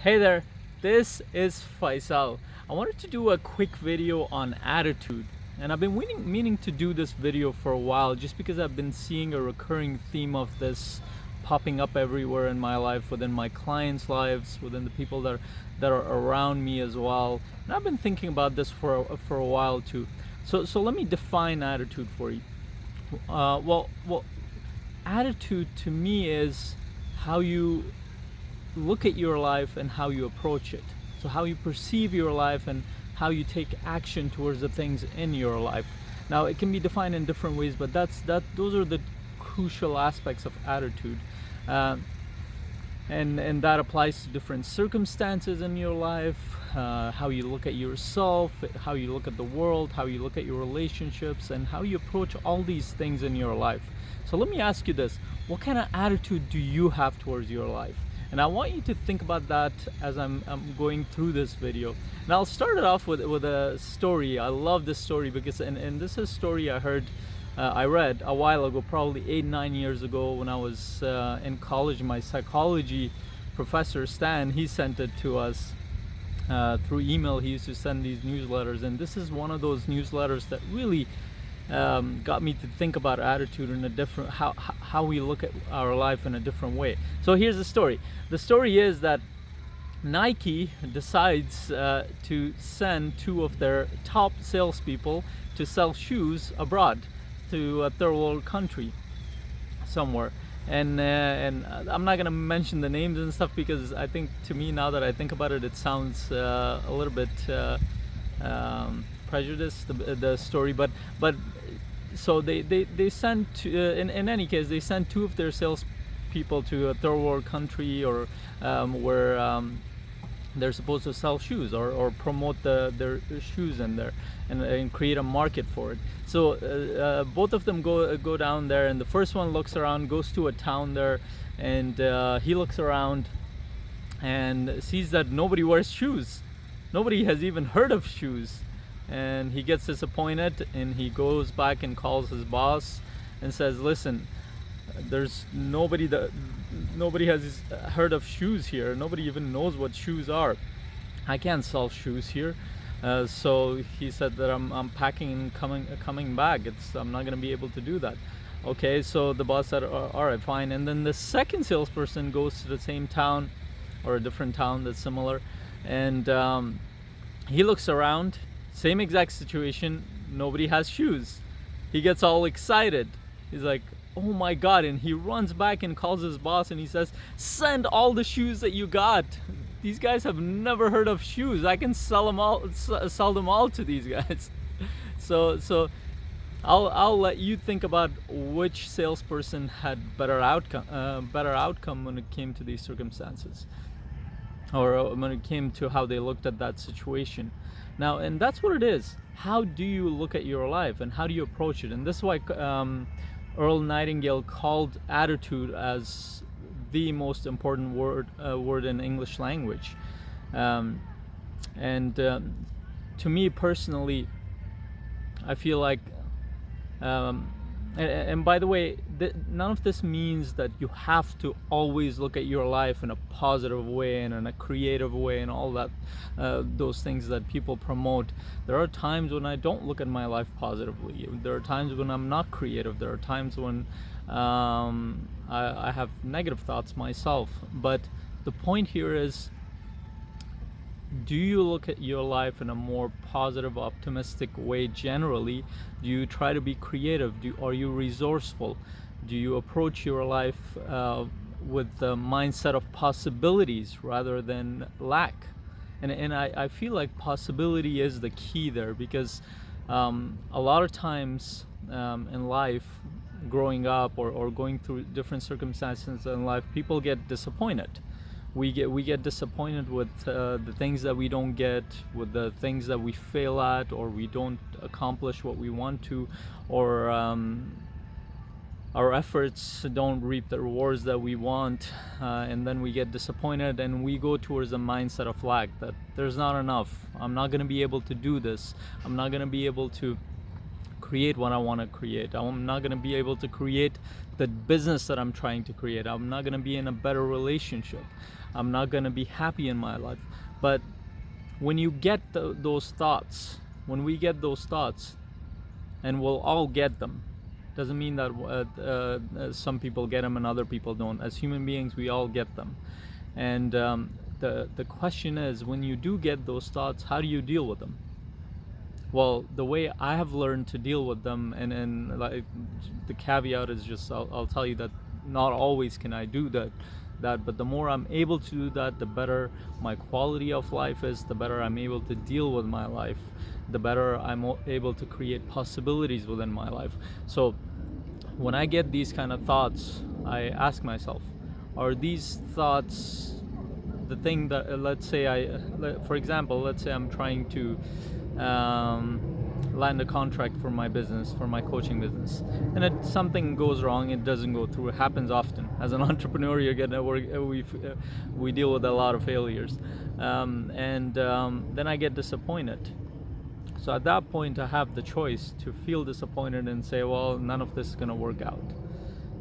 Hey there, this is Faisal. I wanted to do a quick video on attitude, and I've been meaning to do this video for a while just because I've been seeing a recurring theme of this popping up everywhere in my life, within my clients' lives, within the people that are around me as well. And I've been thinking about this for a while too. So let me define attitude for you. Well, attitude to me is how you look at your life and how you approach it. So how you perceive your life and how you take action towards the things in your life. Now it can be defined in different ways, but those are the crucial aspects of attitude. And that applies to different circumstances in your life, how you look at yourself, how you look at the world, how you look at your relationships, and how you approach all these things in your life. So let me ask you this: what kind of attitude do you have towards your life? And I want you to think about that as I'm going through this video. And I'll start it off with a story. I love this story because, and this is a story I read a while ago, probably 8-9 years ago when I was in college. My psychology professor, Stan, he sent it to us through email. He used to send these newsletters, and this is one of those newsletters that really got me to think about attitude in a different, how we look at our life in a different way. So here's the story. The story is that Nike decides to send two of their top salespeople to sell shoes abroad, to a third world country somewhere. And I'm not gonna mention the names and stuff because I think, to me, now that I think about it, it sounds a little bit prejudiced, the story. But so they sent in any case, they sent two of their sales people to a third world country, or where they're supposed to sell shoes or promote their shoes in there, and create a market for it. So both of them go down there, and the first one looks around, goes to a town there, and he looks around and sees that nobody wears shoes. Nobody has even heard of shoes, and he gets disappointed, and he goes back and calls his boss and says, "Listen, there's nobody has heard of shoes here. Nobody even knows what shoes are. I can't sell shoes here." So he said that I'm packing and coming back. I'm not gonna be able to do that. Okay, so the boss said, all right, fine. And then the second salesperson goes to the same town, or a different town that's similar, and he looks around, same exact situation, nobody has shoes. He gets all excited. He's like, "Oh my God," and he runs back and calls his boss, and he says, "Send all the shoes that you got. These guys have never heard of shoes. I can sell them all to these guys." So I'll let you think about which salesperson had better outcome when it came to these circumstances, or when it came to how they looked at that situation. Now, and that's what it is. How do you look at your life, and how do you approach it? And this is why Earl Nightingale called attitude as the most important word in English language. To me personally, I feel like, and by the way, none of this means that you have to always look at your life in a positive way and in a creative way and all that, those things that people promote. There are times when I don't look at my life positively. There are times when I'm not creative. There are times when I have negative thoughts myself. But the point here is, do you look at your life in a more positive, optimistic way generally? Do you try to be creative? Are you resourceful? Do you approach your life with the mindset of possibilities rather than lack? And I feel like possibility is the key there, because a lot of times in life, growing up or going through different circumstances in life, people get disappointed. We get disappointed with the things that we don't get, with the things that we fail at, or we don't accomplish what we want to, or our efforts don't reap the rewards that we want, and then we get disappointed, and we go towards a mindset of lack, that there's not enough. I'm not going to be able to do this. I'm not going to be able to create what I want to create. I'm not going to be able to create the business that I'm trying to create. I'm not going to be in a better relationship. I'm not going to be happy in my life. But when you get those thoughts, when we get those thoughts, and we'll all get them, doesn't mean that some people get them and other people don't. As human beings, we all get them. And the question is, when you do get those thoughts, how do you deal with them? Well, the way I have learned to deal with them, and like, the caveat is just, I'll tell you that not always can I do that, but the more I'm able to do that, the better my quality of life is, the better I'm able to deal with my life, the better I'm able to create possibilities within my life. So when I get these kind of thoughts, I ask myself, are these thoughts the thing that, let's say for example, let's say I'm trying to land a contract for my business, for my coaching business, and something goes wrong, it doesn't go through. It happens often. As an entrepreneur, we deal with a lot of failures, and then I get disappointed. So at that point, I have the choice to feel disappointed and say, well, none of this is going to work out.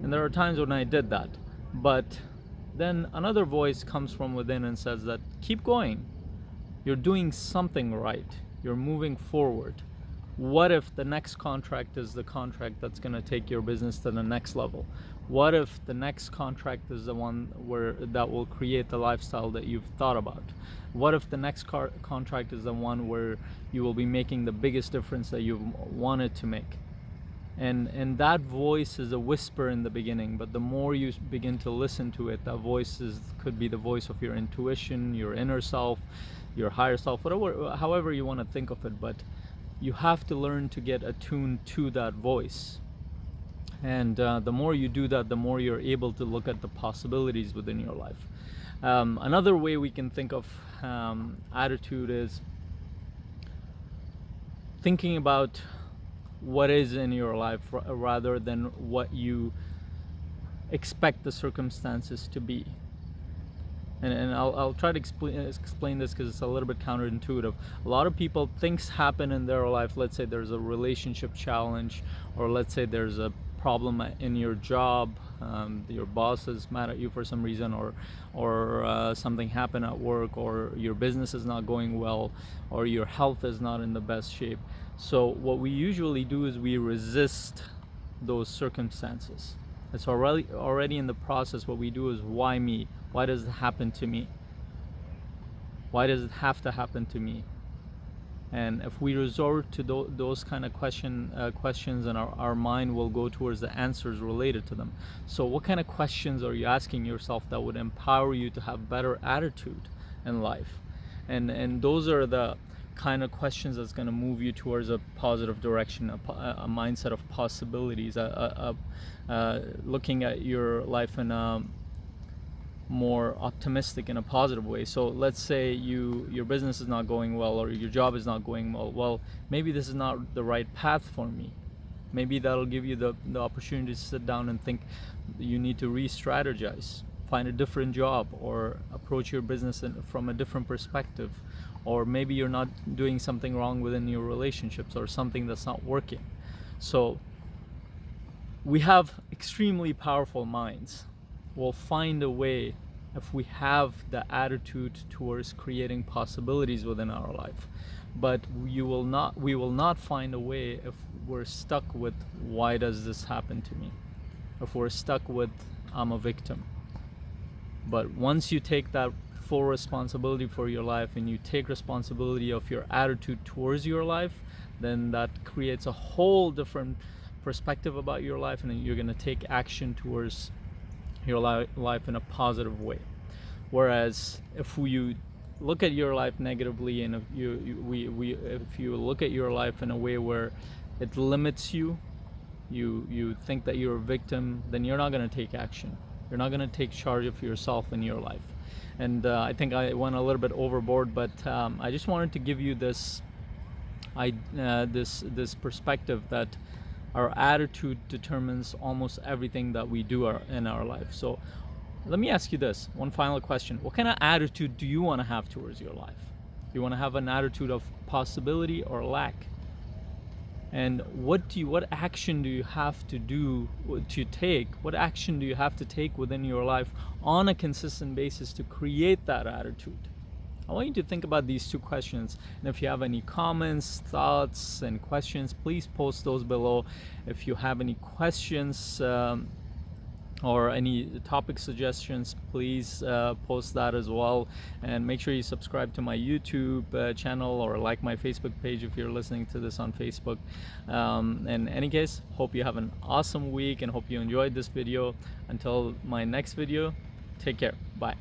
And there are times when I did that, but then another voice comes from within and says that keep going, you're doing something right, you're moving forward. What if the next contract is the contract that's going to take your business to the next level? What if the next contract is the one that will create the lifestyle that you've thought about? What if the next contract is the one where you will be making the biggest difference that you've wanted to make? And that voice is a whisper in the beginning, but the more you begin to listen to it, that voice could be the voice of your intuition, your inner self, your higher self, whatever, however you want to think of it. But you have to learn to get attuned to that voice. And the more you do that, the more you're able to look at the possibilities within your life. Another way we can think of attitude is thinking about what is in your life rather than what you expect the circumstances to be. And I'll try to explain this because it's a little bit counterintuitive. A lot of people, things happen in their life. Let's say there's a relationship challenge, or let's say there's a problem in your job, your boss is mad at you for some reason, or something happened at work, or your business is not going well, or your health is not in the best shape. So what we usually do is we resist those circumstances. It's already in the process. What we do is, why me? Why does it happen to me? Why does it have to happen to me? And if we resort to those kind of questions, and our mind will go towards the answers related to them. So what kind of questions are you asking yourself that would empower you to have better attitude in life? And those are the kind of questions that's going to move you towards a positive direction, a mindset of possibilities, looking at your life in a more optimistic, in a positive way. So let's say your business is not going well, or your job is not going well. Well, maybe this is not the right path for me. Maybe that'll give you the opportunity to sit down and think you need to re-strategize, find a different job, or approach your business from a different perspective. Or maybe you're not doing something wrong within your relationships, or something that's not working. So we have extremely powerful minds. We'll find a way if we have the attitude towards creating possibilities within our life. But we will not find a way if we're stuck with, why does this happen to me? If we're stuck with, I'm a victim. But once you take that full responsibility for your life, and you take responsibility of your attitude towards your life, then that creates a whole different perspective about your life, and then you're going to take action towards your life in a positive way. Whereas if you look at your life negatively, and if you look at your life in a way where it limits you, you think that you're a victim, then you're not going to take action. You're not going to take charge of yourself in your life. And I think I went a little bit overboard, but I just wanted to give you this perspective that our attitude determines almost everything that we do in our life. So let me ask you this, one final question. What kind of attitude do you want to have towards your life? Do you want to have an attitude of possibility or lack? And what action do you have to do to take? What action do you have to take within your life on a consistent basis to create that attitude? I want you to think about these two questions. And if you have any comments, thoughts, and questions, please post those below. If you have any questions or any topic suggestions, please post that as well. And make sure you subscribe to my YouTube channel or like my Facebook page if you're listening to this on Facebook. In any case, hope you have an awesome week and hope you enjoyed this video. Until my next video, take care. Bye.